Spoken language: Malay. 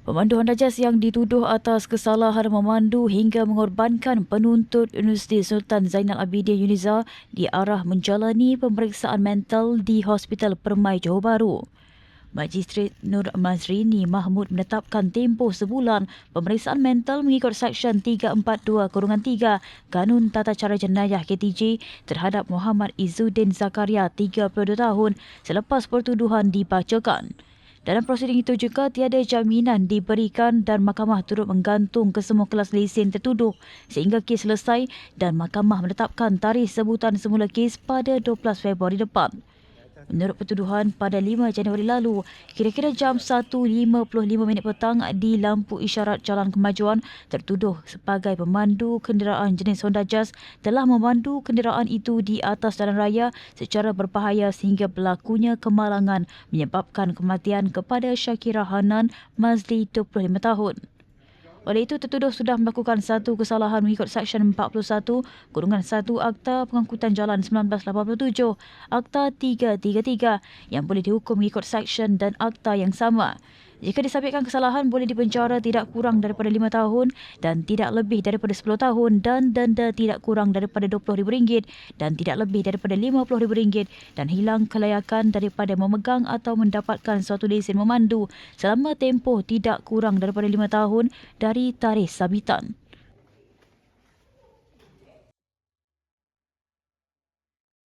Pemandu Honda Jazz yang dituduh atas kesalahan memandu hingga mengorbankan penuntut Universiti Sultan Zainal Abidin UNIZA diarah menjalani pemeriksaan mental di Hospital Permai Johor Bahru. Magistrat Nur Mazrini Mahmud menetapkan tempoh sebulan pemeriksaan mental mengikut Seksyen 342-3 Kanun Tata Cara Jenayah KTJ terhadap Muhammad Izzuddin Zakaria 32 tahun selepas pertuduhan dibacakan. Dalam prosiding itu juga tiada jaminan diberikan dan mahkamah turut menggantung kesemua kelas lesen tertuduh sehingga kes selesai dan mahkamah menetapkan tarikh sebutan semula kes pada 12 Februari depan. Menurut pertuduhan, pada 5 Januari lalu, kira-kira jam 1.55 petang di lampu isyarat Jalan Kemajuan, tertuduh sebagai pemandu kenderaan jenis Honda Jazz telah memandu kenderaan itu di atas jalan raya secara berbahaya sehingga berlakunya kemalangan menyebabkan kematian kepada Syakira Hanan Mazli 25 tahun. Oleh itu, tertuduh sudah melakukan satu kesalahan mengikut Seksyen 41-1 Akta Pengangkutan Jalan 1987, Akta 333 yang boleh dihukum mengikut Seksyen dan Akta yang sama. Jika disabitkan kesalahan, boleh dipenjara tidak kurang daripada 5 tahun dan tidak lebih daripada 10 tahun dan denda tidak kurang daripada RM20,000 dan tidak lebih daripada RM50,000 dan hilang kelayakan daripada memegang atau mendapatkan suatu lesen memandu selama tempoh tidak kurang daripada 5 tahun dari tarikh sabitan.